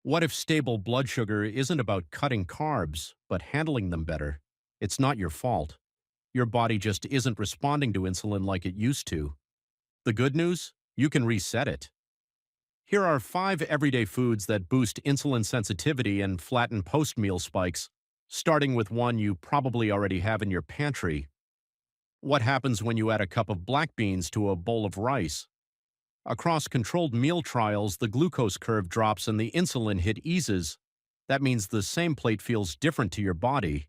What if stable blood sugar isn't about cutting carbs, but handling them better? It's not your fault. Your body just isn't responding to insulin like it used to. The good news? You can reset it. Here are 5 everyday foods that boost insulin sensitivity and flatten post-meal spikes, starting with one you probably already have in your pantry. What happens when you add a cup of black beans to a bowl of rice? Across controlled meal trials, the glucose curve drops and the insulin hit eases. That means the same plate feels different to your body.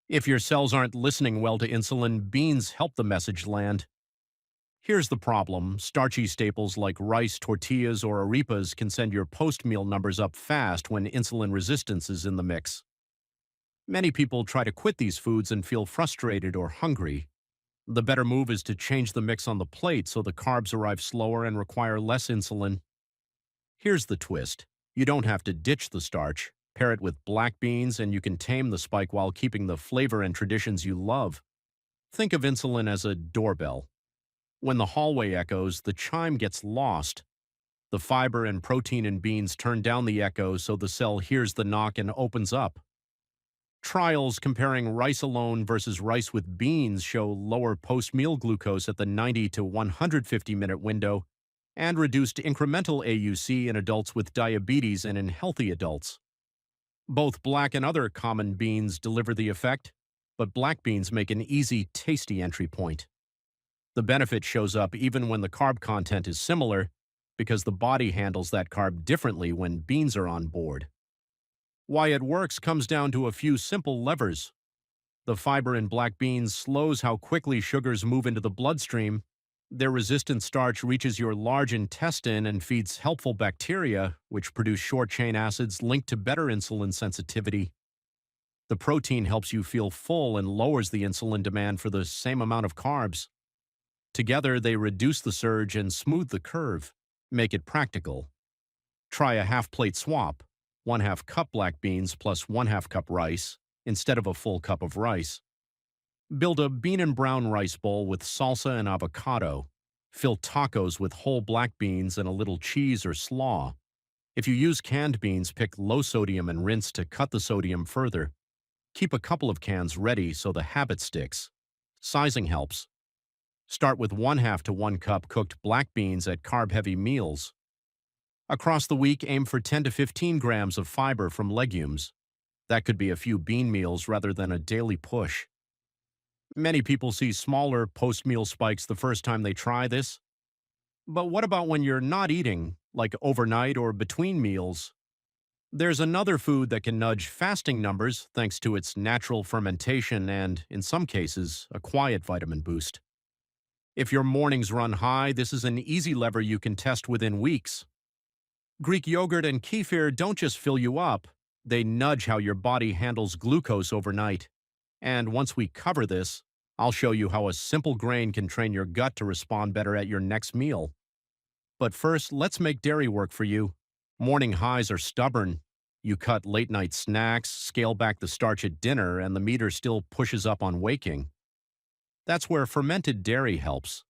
If your cells aren't listening well to insulin, beans help the message land. Here's the problem. Starchy staples like rice, tortillas, or arepas can send your post-meal numbers up fast when insulin resistance is in the mix. Many people try to quit these foods and feel frustrated or hungry. The better move is to change the mix on the plate so the carbs arrive slower and require less insulin. Here's the twist. You don't have to ditch the starch. Pair it with black beans and you can tame the spike while keeping the flavor and traditions you love. Think of insulin as a doorbell. When the hallway echoes, the chime gets lost. The fiber and protein in beans turn down the echo so the cell hears the knock and opens up. Trials comparing rice alone versus rice with beans show lower post-meal glucose at the 90 to 150-minute window and reduced incremental AUC in adults with diabetes and in healthy adults. Both black and other common beans deliver the effect, but black beans make an easy, tasty entry point. The benefit shows up even when the carb content is similar because the body handles that carb differently when beans are on board. Why it works comes down to a few simple levers. The fiber in black beans slows how quickly sugars move into the bloodstream. Their resistant starch reaches your large intestine and feeds helpful bacteria, which produce short-chain acids linked to better insulin sensitivity. The protein helps you feel full and lowers the insulin demand for the same amount of carbs. Together, they reduce the surge and smooth the curve. Make it practical. Try a half-plate swap. 1/2 cup black beans plus 1/2 cup rice instead of a full cup of rice. Build a bean and brown rice bowl with salsa and avocado. Fill tacos with whole black beans and a little cheese or slaw. If you use canned beans, pick low sodium and rinse to cut the sodium further. Keep a couple of cans ready so the habit sticks. Sizing helps. Start with 1/2 to 1 cup cooked black beans at carb-heavy meals. Across the week, aim for 10 to 15 grams of fiber from legumes. That could be a few bean meals rather than a daily push. Many people see smaller post-meal spikes the first time they try this. But what about when you're not eating, like overnight or between meals? There's another food that can nudge fasting numbers thanks to its natural fermentation and, in some cases, a quiet vitamin boost. If your mornings run high, this is an easy lever you can test within weeks. Greek yogurt and kefir don't just fill you up, they nudge how your body handles glucose overnight. And once we cover this, I'll show you how a simple grain can train your gut to respond better at your next meal. But first, let's make dairy work for you. Morning highs are stubborn. You cut late-night snacks, scale back the starch at dinner, and the meter still pushes up on waking. That's where fermented dairy helps.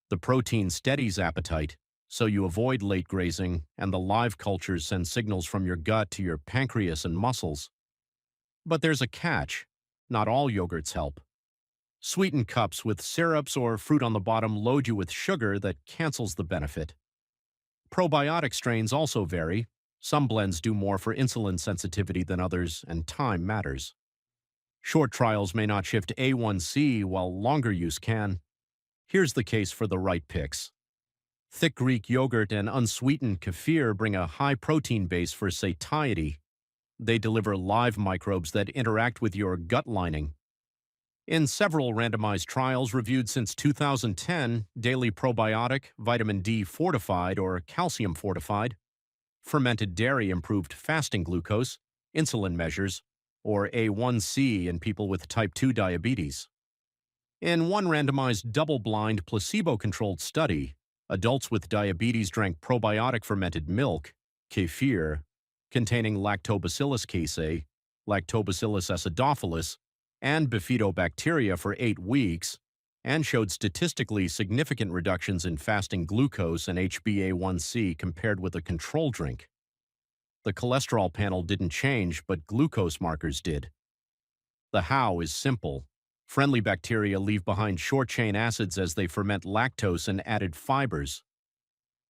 The protein steadies appetite, so you avoid late grazing, and the live cultures send signals from your gut to your pancreas and muscles. But there's a catch. Not all yogurts help. Sweetened cups with syrups or fruit on the bottom load you with sugar that cancels the benefit. Probiotic strains also vary. Some blends do more for insulin sensitivity than others, and time matters. Short trials may not shift A1C, while longer use can. Here's the case for the right picks. Thick Greek yogurt and unsweetened kefir bring a high protein base for satiety. They deliver live microbes that interact with your gut lining. In several randomized trials reviewed since 2010, daily probiotic, vitamin D fortified or calcium fortified, fermented dairy improved fasting glucose, insulin measures, or A1C in people with type 2 diabetes. In one randomized double-blind placebo-controlled study, adults with diabetes drank probiotic fermented milk, kefir, containing Lactobacillus casei, Lactobacillus acidophilus, and bifidobacteria for 8 weeks, and showed statistically significant reductions in fasting glucose and HbA1c compared with a control drink. The cholesterol panel didn't change, but glucose markers did. The how is simple. Friendly bacteria leave behind short-chain acids as they ferment lactose and added fibers.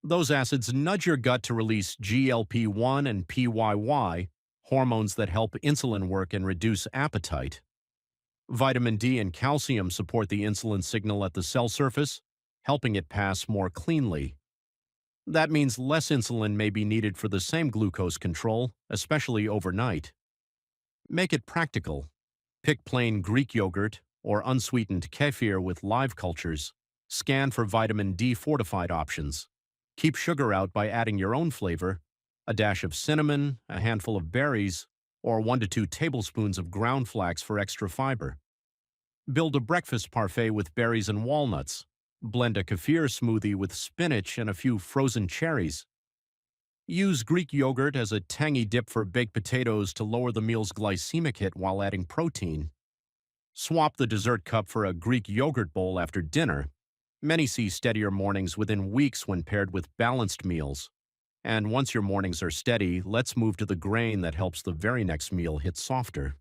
Those acids nudge your gut to release GLP-1 and PYY, hormones that help insulin work and reduce appetite. Vitamin D and calcium support the insulin signal at the cell surface, helping it pass more cleanly. That means less insulin may be needed for the same glucose control, especially overnight. Make it practical. Pick plain Greek yogurt or unsweetened kefir with live cultures. Scan for vitamin D fortified options. Keep sugar out by adding your own flavor, a dash of cinnamon, a handful of berries, or 1 to 2 tablespoons of ground flax for extra fiber. Build a breakfast parfait with berries and walnuts. Blend a kefir smoothie with spinach and a few frozen cherries. Use Greek yogurt as a tangy dip for baked potatoes to lower the meal's glycemic hit while adding protein. Swap the dessert cup for a Greek yogurt bowl after dinner. Many see steadier mornings within weeks when paired with balanced meals. And once your mornings are steady, let's move to the grain that helps the very next meal hit softer.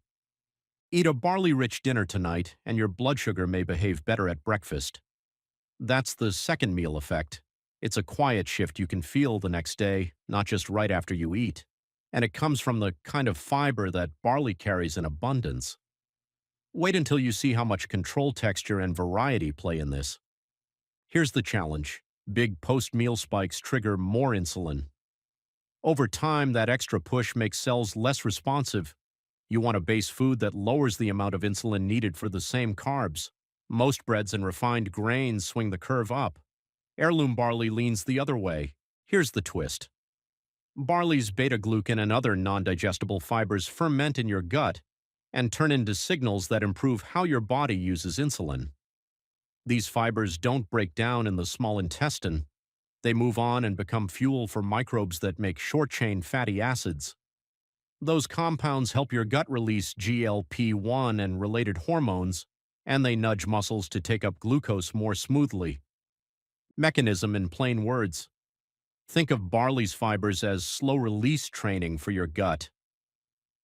Eat a barley-rich dinner tonight, and your blood sugar may behave better at breakfast. That's the second meal effect. It's a quiet shift you can feel the next day, not just right after you eat. And it comes from the kind of fiber that barley carries in abundance. Wait until you see how much control, texture, and variety play in this. Here's the challenge. Big post-meal spikes trigger more insulin. Over time, that extra push makes cells less responsive. You want a base food that lowers the amount of insulin needed for the same carbs. Most breads and refined grains swing the curve up. Heirloom barley leans the other way. Here's the twist. Barley's beta-glucan and other non-digestible fibers ferment in your gut and turn into signals that improve how your body uses insulin. These fibers don't break down in the small intestine. They move on and become fuel for microbes that make short-chain fatty acids. Those compounds help your gut release GLP-1 and related hormones, and they nudge muscles to take up glucose more smoothly. Mechanism in plain words. Think of barley's fibers as slow-release training for your gut.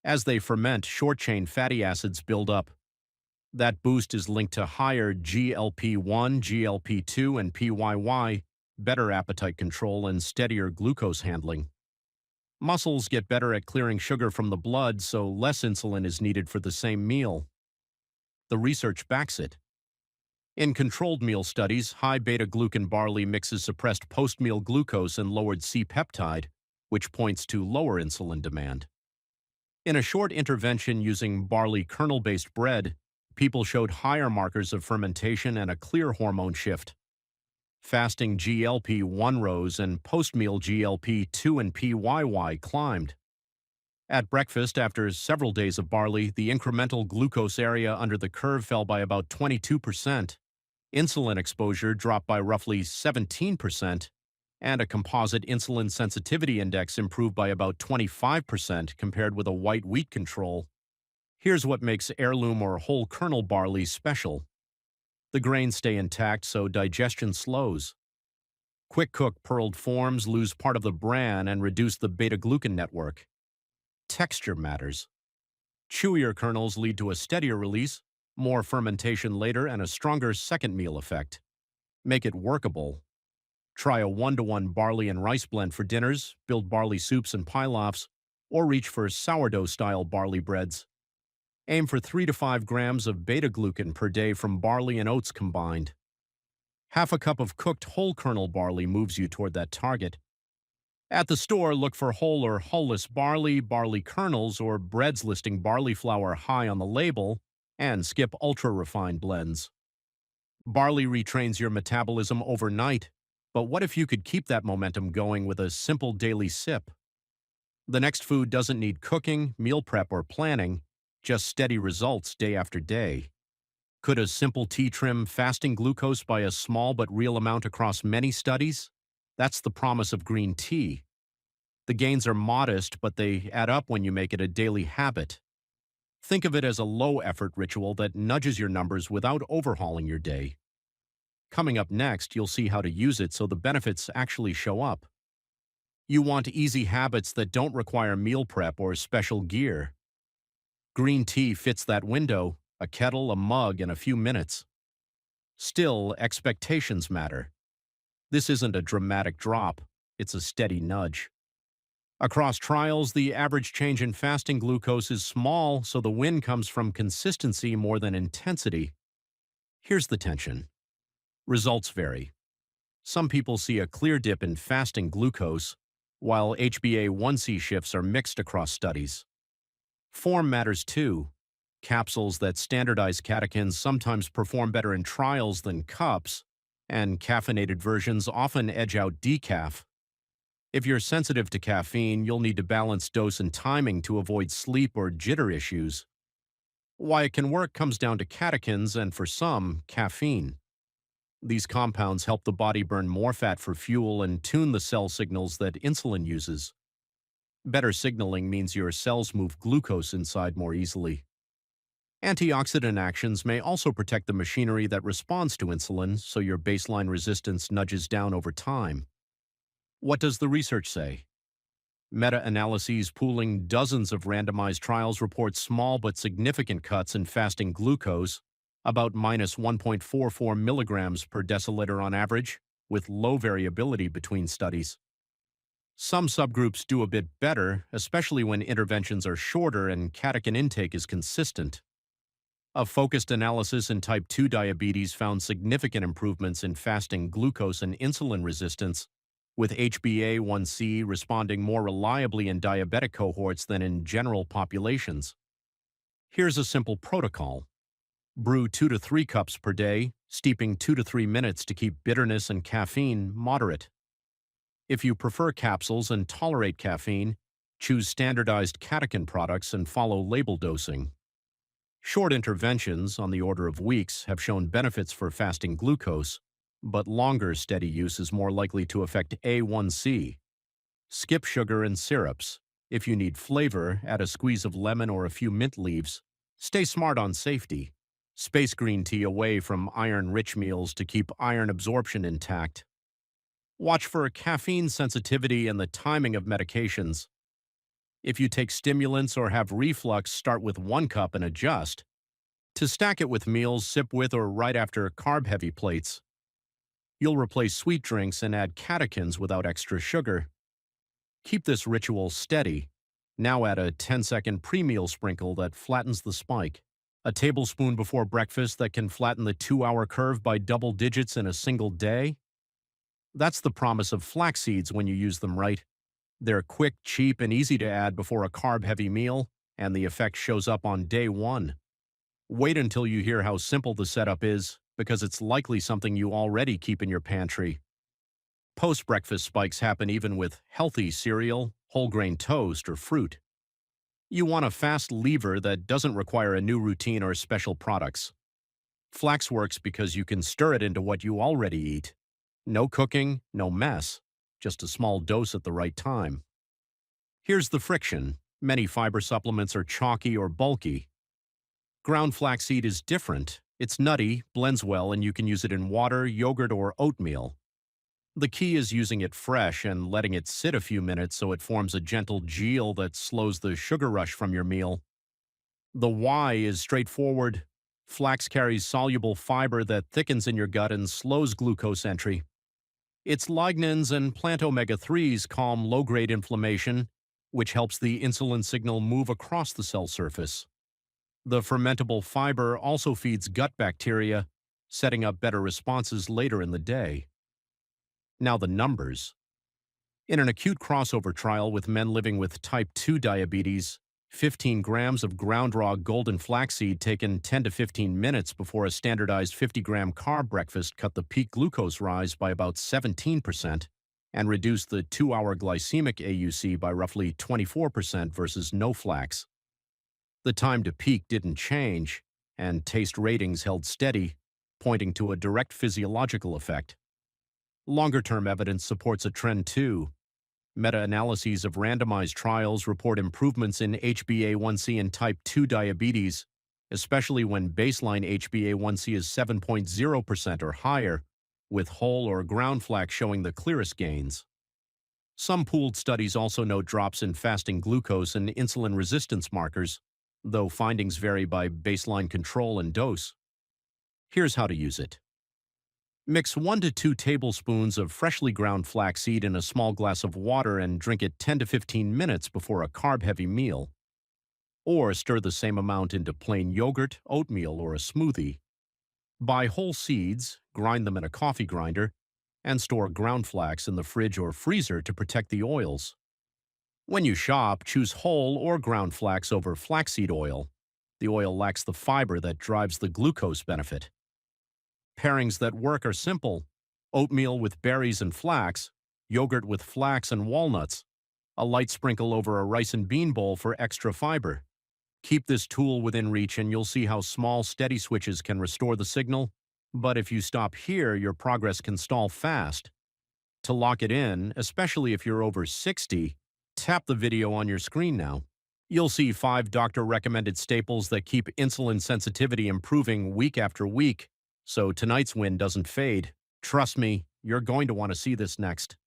As they ferment, short-chain fatty acids build up. That boost is linked to higher GLP-1, GLP-2, and PYY, better appetite control, and steadier glucose handling. Muscles get better at clearing sugar from the blood, so less insulin is needed for the same meal. The research backs it. In controlled meal studies, high beta-glucan barley mixes suppressed post-meal glucose and lowered C-peptide, which points to lower insulin demand. In a short intervention using barley kernel-based bread, people showed higher markers of fermentation and a clear hormone shift. Fasting GLP-1 rose and post-meal GLP-2 and PYY climbed. At breakfast, after several days of barley, the incremental glucose area under the curve fell by about 22%. Insulin exposure dropped by roughly 17%, and a composite insulin sensitivity index improved by about 25% compared with a white wheat control. Here's what makes heirloom or whole kernel barley special. The grains stay intact, so digestion slows. Quick-cook pearled forms lose part of the bran and reduce the beta-glucan network. Texture matters. Chewier kernels lead to a steadier release, more fermentation later, and a stronger second meal effect. Make it workable. Try a 1-to-1 barley and rice blend for dinners, build barley soups and pilafs, or reach for sourdough-style barley breads. Aim for 3 to 5 grams of beta-glucan per day from barley and oats combined. Half a cup of cooked whole kernel barley moves you toward that target. At the store, look for whole or hull-less barley, barley kernels, or breads listing barley flour high on the label, and skip ultra-refined blends. Barley retrains your metabolism overnight, but what if you could keep that momentum going with a simple daily sip? The next food doesn't need cooking, meal prep, or planning, just steady results day after day. Could a simple tea trim fasting glucose by a small but real amount across many studies? That's the promise of green tea. The gains are modest, but they add up when you make it a daily habit. Think of it as a low-effort ritual that nudges your numbers without overhauling your day. Coming up next, you'll see how to use it so the benefits actually show up. You want easy habits that don't require meal prep or special gear. Green tea fits that window, a kettle, a mug, in a few minutes. Still, expectations matter. This isn't a dramatic drop, it's a steady nudge. Across trials, the average change in fasting glucose is small, so the win comes from consistency more than intensity. Here's the tension. Results vary. Some people see a clear dip in fasting glucose, while HbA1c shifts are mixed across studies. Form matters too. Capsules that standardize catechins sometimes perform better in trials than cups, and caffeinated versions often edge out decaf. If you're sensitive to caffeine, you'll need to balance dose and timing to avoid sleep or jitter issues. Why it can work comes down to catechins and, for some, caffeine. These compounds help the body burn more fat for fuel and tune the cell signals that insulin uses. Better signaling means your cells move glucose inside more easily. Antioxidant actions may also protect the machinery that responds to insulin, so your baseline resistance nudges down over time. What does the research say? Meta-analyses pooling dozens of randomized trials report small but significant cuts in fasting glucose, about minus 1.44 milligrams per deciliter on average, with low variability between studies. Some subgroups do a bit better, especially when interventions are shorter and catechin intake is consistent. A focused analysis in type 2 diabetes found significant improvements in fasting glucose and insulin resistance, with HbA1c responding more reliably in diabetic cohorts than in general populations. Here's a simple protocol. Brew 2 to 3 cups per day, steeping 2 to 3 minutes to keep bitterness and caffeine moderate. If you prefer capsules and tolerate caffeine, choose standardized catechin products and follow label dosing. Short interventions, on the order of weeks, have shown benefits for fasting glucose, but longer steady use is more likely to affect A1C. Skip sugar and syrups. If you need flavor, add a squeeze of lemon or a few mint leaves. Stay smart on safety. Space green tea away from iron-rich meals to keep iron absorption intact. Watch for caffeine sensitivity and the timing of medications. If you take stimulants or have reflux, start with 1 cup and adjust. To stack it with meals, sip with or right after carb-heavy plates. You'll replace sweet drinks and add catechins without extra sugar. Keep this ritual steady. Now add a 10-second pre-meal sprinkle that flattens the spike. A tablespoon before breakfast that can flatten the 2-hour curve by double digits in a single day. That's the promise of flaxseeds when you use them right. They're quick, cheap, and easy to add before a carb-heavy meal, and the effect shows up on day 1. Wait until you hear how simple the setup is, because it's likely something you already keep in your pantry. Post-breakfast spikes happen even with healthy cereal, whole-grain toast, or fruit. You want a fast lever that doesn't require a new routine or special products. Flax works because you can stir it into what you already eat. No cooking, no mess, just a small dose at the right time. Here's the friction. Many fiber supplements are chalky or bulky. Ground flaxseed is different. It's nutty, blends well, and you can use it in water, yogurt, or oatmeal. The key is using it fresh and letting it sit a few minutes so it forms a gentle gel that slows the sugar rush from your meal. The why is straightforward. Flax carries soluble fiber that thickens in your gut and slows glucose entry. Its lignans and plant omega-3s calm low-grade inflammation, which helps the insulin signal move across the cell surface. The fermentable fiber also feeds gut bacteria, setting up better responses later in the day. Now the numbers. In an acute crossover trial with men living with type 2 diabetes, 15 grams of ground raw golden flaxseed taken 10 to 15 minutes before a standardized 50-gram carb breakfast cut the peak glucose rise by about 17% and reduced the 2-hour glycemic AUC by roughly 24% versus no flax. The time to peak didn't change, and taste ratings held steady, pointing to a direct physiological effect. Longer-term evidence supports a trend too. Meta-analyses of randomized trials report improvements in HbA1c in type 2 diabetes, especially when baseline HbA1c is 7.0% or higher, with whole or ground flax showing the clearest gains. Some pooled studies also note drops in fasting glucose and insulin resistance markers, though findings vary by baseline control and dose. Here's how to use it. Mix 1 to 2 tablespoons of freshly ground flaxseed in a small glass of water and drink it 10 to 15 minutes before a carb-heavy meal. Or stir the same amount into plain yogurt, oatmeal, or a smoothie. Buy whole seeds, grind them in a coffee grinder, and store ground flax in the fridge or freezer to protect the oils. When you shop, choose whole or ground flax over flaxseed oil. The oil lacks the fiber that drives the glucose benefit. Pairings that work are simple: oatmeal with berries and flax, yogurt with flax and walnuts, a light sprinkle over a rice and bean bowl for extra fiber. Keep this tool within reach and you'll see how small, steady switches can restore the signal. But if you stop here, your progress can stall fast. To lock it in, especially if you're over 60, tap the video on your screen now. You'll see 5 doctor-recommended staples that keep insulin sensitivity improving week after week, so tonight's win doesn't fade. Trust me, you're going to want to see this next.